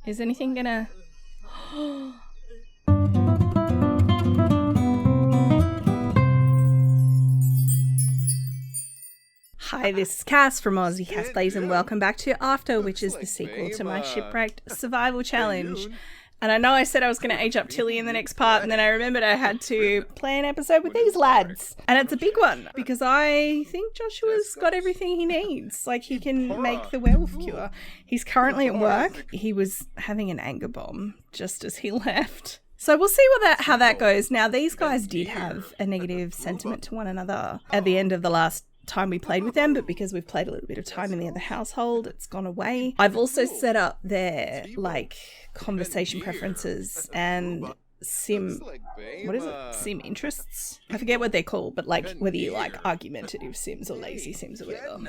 Is anything gonna... Hi, this is Cass from Aussie Cass Plays, and welcome back to After, which is the sequel to my Shipwrecked survival challenge. And I know I said I was going to age up Tilly in the next part, and then I remembered I had to play an episode with these lads. And it's a big one, because I think Joshua's got everything he needs. Like, he can make the werewolf cure. He's currently at work. He was having an anger bomb just as he left. So we'll see how that goes. Now, these guys did have a negative sentiment to one another at the end of the last time we played with them, but because we've played a little bit of time in the other household, it's gone away. I've also set up their conversation preferences and sim interests. I forget what they're called, but whether you like argumentative sims or lazy sims or whatever.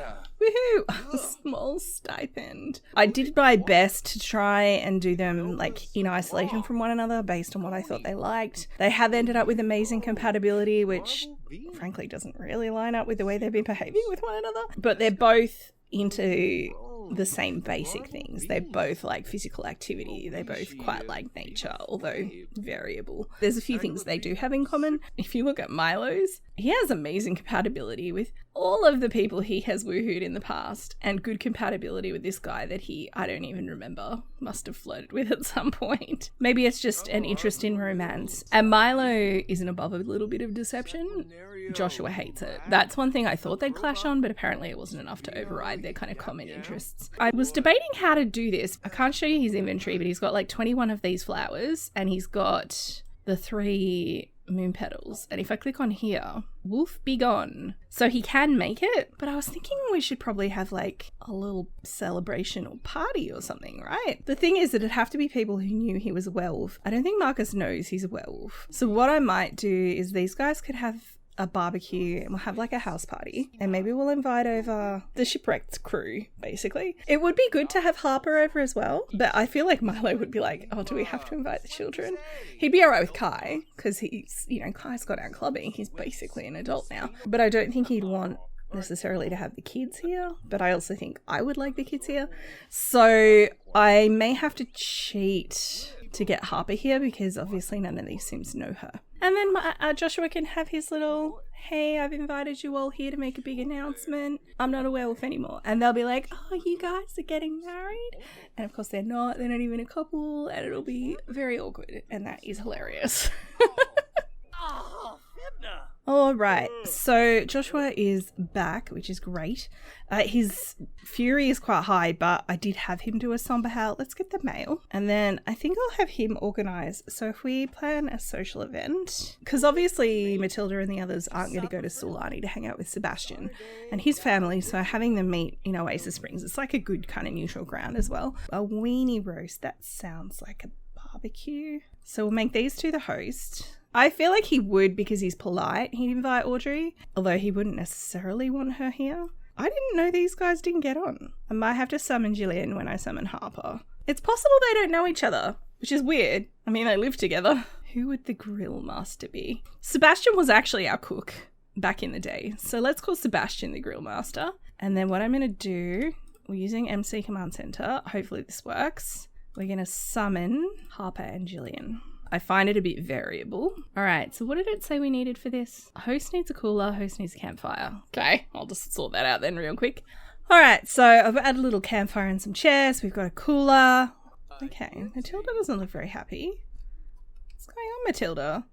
Woohoo! A small stipend. I did my best to try and do them in isolation from one another based on what I thought they liked. They have ended up with amazing compatibility, which frankly doesn't really line up with the way they've been behaving with one another. But they're both into the same basic things. They both like physical activity. They both quite like nature, although variable. There's a few things they do have in common. If you look at Milo's, he has amazing compatibility with all of the people he has woohooed in the past, and good compatibility with this guy that I don't even remember, must have flirted with at some point. Maybe it's just an interest in romance. And Milo isn't above a little bit of deception. Joshua hates it. That's one thing I thought they'd clash on, but apparently it wasn't enough to override their kind of common interests. I was debating how to do this. I can't show you his inventory, but he's got 21 of these flowers, and he's got the 3 moon petals. And if I click on here, wolf be gone. So he can make it, but I was thinking we should probably have a little celebration or party or something, right? The thing is that it'd have to be people who knew he was a werewolf. I don't think Marcus knows he's a werewolf. So what I might do is these guys could have a barbecue and we'll have a house party, and maybe we'll invite over the Shipwrecked crew, basically. It would be good to have Harper over as well, but I feel like Milo would be like, oh, do we have to invite the children? He'd be alright with Kai, because he's, Kai's got out clubbing. He's basically an adult now. But I don't think he'd want necessarily to have the kids here, but I also think I would like the kids here. So I may have to cheat to get Harper here, because obviously none of these Sims know her. And then Joshua can have his little, hey, I've invited you all here to make a big announcement. I'm not a werewolf anymore. And they'll be like, oh, you guys are getting married? And of course they're not even a couple, and it'll be very awkward. And that is hilarious. All right, so Joshua is back, which is great. His fury is quite high, but I did have him do a somber howl. Let's get the mail. And then I think I'll have him organise. So if we plan a social event, because obviously Matilda and the others aren't going to go to Sulani to hang out with Sebastian and his family, so having them meet in Oasis Springs, it's like a good kind of neutral ground as well. A weenie roast, that sounds like a barbecue. So we'll make these two the host. I feel like he would, because he's polite, he'd invite Audrey, although he wouldn't necessarily want her here. I didn't know these guys didn't get on. I might have to summon Gillian when I summon Harper. It's possible they don't know each other, which is weird. I mean, they live together. Who would the grill master be? Sebastian was actually our cook back in the day, so let's call Sebastian the grill master. And then what I'm going to do, we're using MC Command Center. Hopefully this works. We're going to summon Harper and Gillian. I find it a bit variable. All right, so what did it say we needed for this? Host needs a cooler, host needs a campfire. Okay, I'll just sort that out then real quick. All right, so I've added a little campfire and some chairs. We've got a cooler. Okay, Matilda doesn't look very happy. What's going on, Matilda?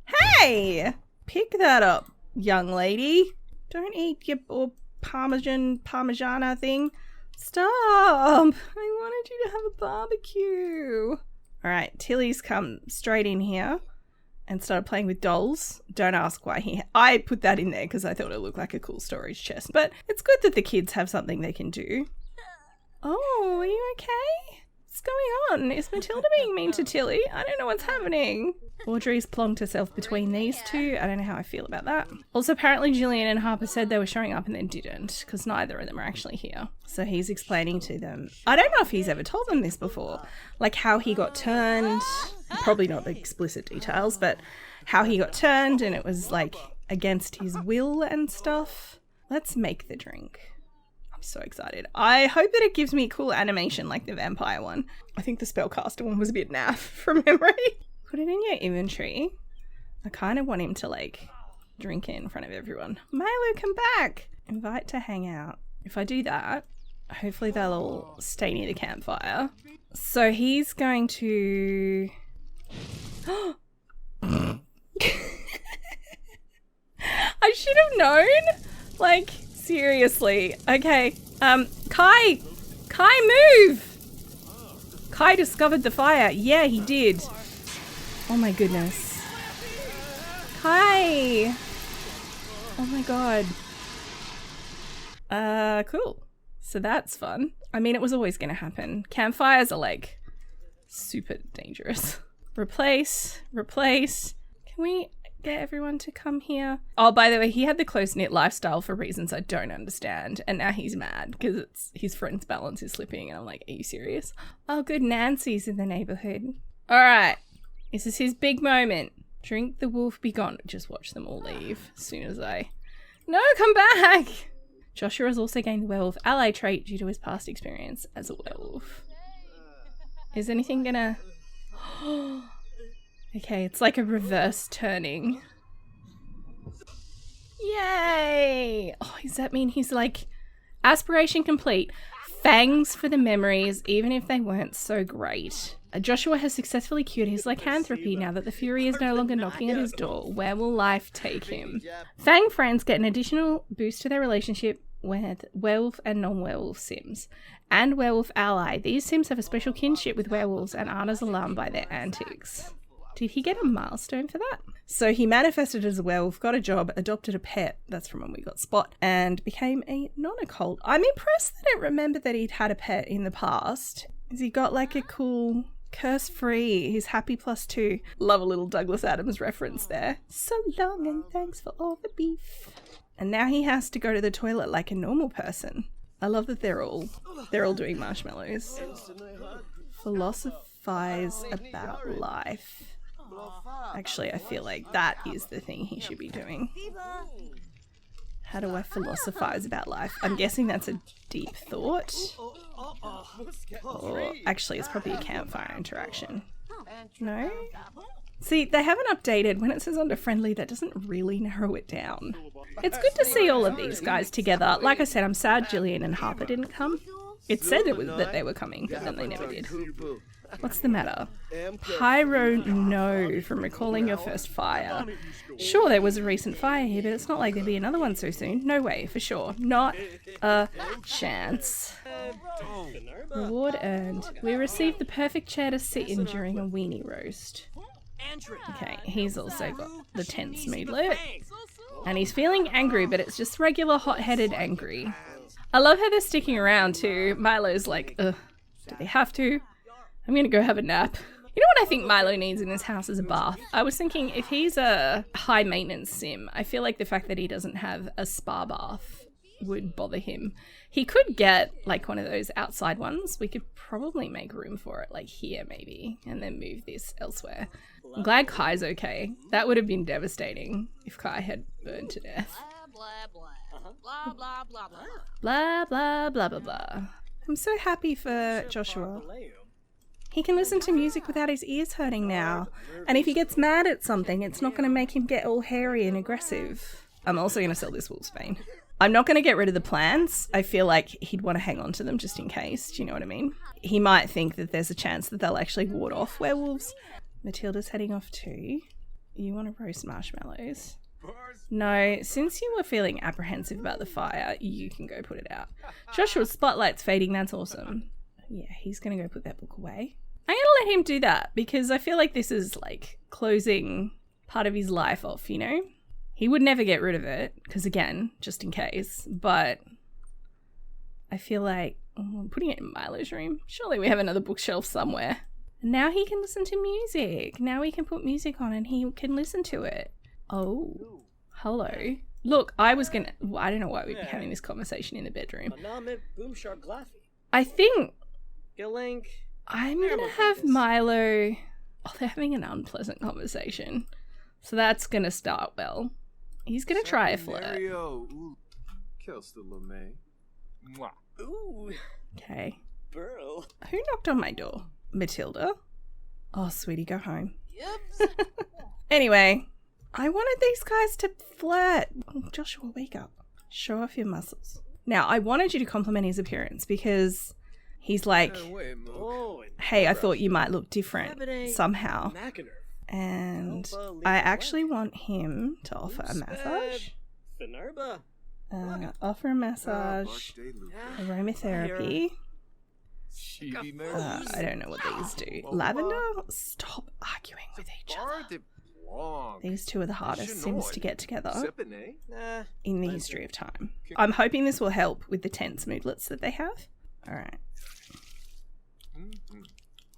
Hey! Pick that up, young lady. Don't eat your Parmigiana thing. Stop! I wanted you to have a barbecue. All right, Tilly's come straight in here and started playing with dolls. Don't ask why I put that in there because I thought it looked like a cool storage chest. But it's good that the kids have something they can do. Oh, are you okay? What's going on? Is Matilda being mean to Tilly? I don't know what's happening. Audrey's plonked herself between these two. I don't know how I feel about that. Also, apparently Gillian and Harper said they were showing up and then didn't, because neither of them are actually here. So he's explaining to them. I don't know if he's ever told them this before. Like how he got turned. Probably not the explicit details, but how he got turned and it was against his will and stuff. Let's make the drink. I'm So excited. I hope that it gives me cool animation like the vampire one. I think the spellcaster one was a bit naff from memory. Put it in your inventory. I kind of want him to like drink it in front of everyone. Milo, come back. Invite to hang out. If I do that, hopefully they'll all stay near the campfire. So he's going to... I should have known. Like, seriously. Okay. Kai, move. Kai discovered the fire. Yeah, he did. Oh my goodness. Kai. Oh my god. Cool. So that's fun. I mean, it was always going to happen. Campfires are like super dangerous. Replace. Can we get everyone to come here? Oh, by the way, he had the close-knit lifestyle for reasons I don't understand. And now he's mad because it's his friend's balance is slipping. And I'm like, are you serious? Oh, good. Nancy's in the neighborhood. All right. This is his big moment. Drink the wolf, be gone. Just watch them all leave as soon as I... No, come back! Joshua has also gained the werewolf ally trait due to his past experience as a werewolf. Is anything gonna... Okay, it's like a reverse turning. Yay! Oh, does that mean he's like... Aspiration complete. Fangs for the memories, even if they weren't so great. Joshua has successfully cured his lycanthropy now that the Fury is no longer knocking at his door. Where will life take him? Fang friends get an additional boost to their relationship with werewolf and non-werewolf sims. And werewolf ally. These sims have a special kinship with werewolves and aren't as alarmed by their antics. Did he get a milestone for that? So he manifested as a werewolf, got a job, adopted a pet, that's from when we got Spot, and became a non-occult. I'm impressed that it remembered that he'd had a pet in the past. Has he got like a cool... curse-free, he's happy +2. Love a little Douglas Adams reference there. So long and thanks for all the beef. And now he has to go to the toilet like a normal person. I love that they're all doing marshmallows. Philosophize about life. Actually, I feel like that is the thing he should be doing. How do I philosophize about life? I'm guessing that's a deep thought. Or actually, it's probably a campfire interaction. No? See, they haven't updated. When it says under friendly, that doesn't really narrow it down. It's good to see all of these guys together. Like I said, I'm sad Jillian and Harper didn't come. It said that they were coming, but then they never did. What's the matter? Pyro no from recalling your first fire. Sure, there was a recent fire here, but it's not like there'll be another one so soon. No way, for sure. Not a chance. Reward earned. We received the perfect chair to sit in during a weenie roast. Okay, he's also got the tense moodlet. And he's feeling angry, but it's just regular hot-headed angry. I love how they're sticking around too. Milo's like, ugh, do they have to? I'm gonna go have a nap. You know what I think Milo needs in this house is a bath. I was thinking if he's a high maintenance sim, I feel like the fact that he doesn't have a spa bath would bother him. He could get like one of those outside ones. We could probably make room for it, like here maybe, and then move this elsewhere. I'm glad Kai's okay. That would have been devastating if Kai had burned to death. Blah, blah, blah, blah. Blah, blah, blah, blah, blah. I'm so happy for Joshua. He can listen to music without his ears hurting now. And if he gets mad at something, it's not going to make him get all hairy and aggressive. I'm also going to sell this wolfsbane. I'm not going to get rid of the plants. I feel like he'd want to hang on to them just in case. Do you know what I mean? He might think that there's a chance that they'll actually ward off werewolves. Matilda's heading off too. You want to roast marshmallows? No, since you were feeling apprehensive about the fire, you can go put it out. Joshua's spotlight's fading. That's awesome. Yeah, he's going to go put that book away. I'm going to let him do that because I feel like this is like closing part of his life off, you know? He would never get rid of it because, again, just in case. But I feel like putting it in Milo's room. Surely we have another bookshelf somewhere. And now he can listen to music. Now we can put music on and he can listen to it. Oh, hello. Look, I don't know why we'd be having this conversation in the bedroom. I think I'm going to have Milo... Oh, they're having an unpleasant conversation. So that's going to start well. He's going to try a flirt. Ooh, Okay. Burl. Who knocked on my door? Matilda? Oh, sweetie, go home. Yep. Anyway, I wanted these guys to flirt. Oh, Joshua, wake up. Show off your muscles. Now, I wanted you to compliment his appearance because he's like, hey, I thought you might look different somehow. And I actually want him to offer a massage. Offer a massage. Aromatherapy. I don't know what these do. Lavender? Stop arguing with each other. These two are the hardest Sims to get together in the history of time. I'm hoping this will help with the tense moodlets that they have. Alright.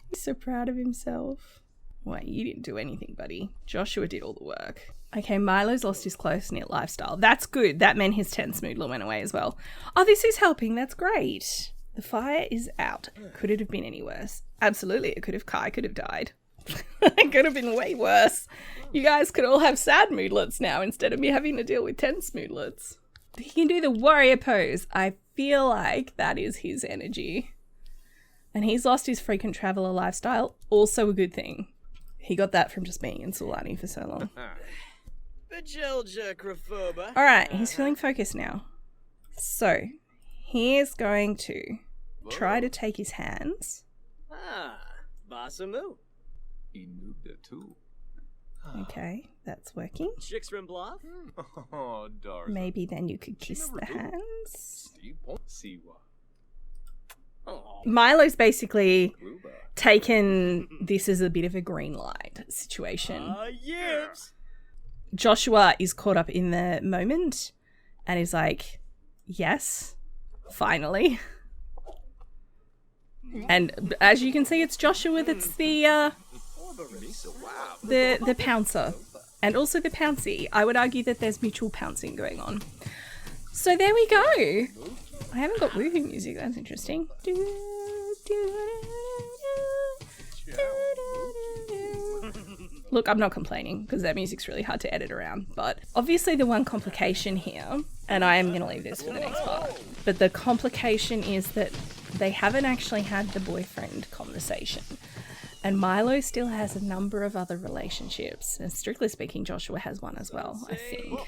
He's so proud of himself. Wait, you didn't do anything, buddy. Joshua did all the work. Okay, Milo's lost his close-knit lifestyle. That's good. That meant his tense moodlet went away as well. Oh, this is helping. That's great. The fire is out. Could it have been any worse? Absolutely, it could have. Kai could have died. It could have been way worse. You guys could all have sad moodlets now instead of me having to deal with tense moodlets. He can do the warrior pose. I feel like that is his energy. And he's lost his frequent traveler lifestyle. Also a good thing. He got that from just being in Sulani for so long. Alright, he's feeling focused now. So, he is going to try to take his hands. Basamu. Okay, that's working. Oh, darling. Maybe then you could kiss the hands. Milo's basically taken this as a bit of a green light situation. Joshua is caught up in the moment and is like, yes, finally. And as you can see, it's Joshua that's the pouncer. And also the pouncy. I would argue that there's mutual pouncing going on. So there we go. I haven't got woohoo music. That's interesting. Look, I'm not complaining because that music's really hard to edit around. But obviously the one complication here, and I am going to leave this for the next part, but the complication is that they haven't actually had the boyfriend conversation. And Milo still has a number of other relationships. And strictly speaking, Joshua has one as well, I think.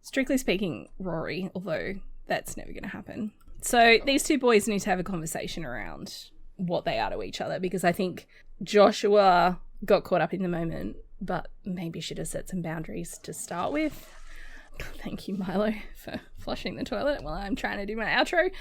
Strictly speaking, Rory, although that's never going to happen. So these two boys need to have a conversation around what they are to each other, because I think Joshua got caught up in the moment, but maybe should have set some boundaries to start with. Thank you, Milo, for flushing the toilet while I'm trying to do my outro.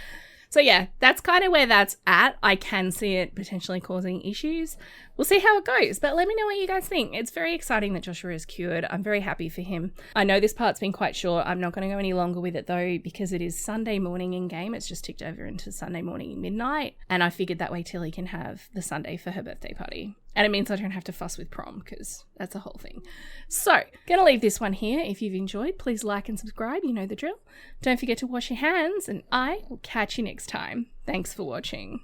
So yeah, that's kind of where that's at. I can see it potentially causing issues. We'll see how it goes, but let me know what you guys think. It's very exciting that Joshua is cured. I'm very happy for him. I know this part's been quite short. I'm not going to go any longer with it though, because it is Sunday morning in game. It's just ticked over into Sunday morning midnight. And I figured that way Tilly can have the Sunday for her birthday party. And it means I don't have to fuss with prom, because that's a whole thing. So, gonna leave this one here. If you've enjoyed, please like and subscribe. You know the drill. Don't forget to wash your hands, and I will catch you next time. Thanks for watching.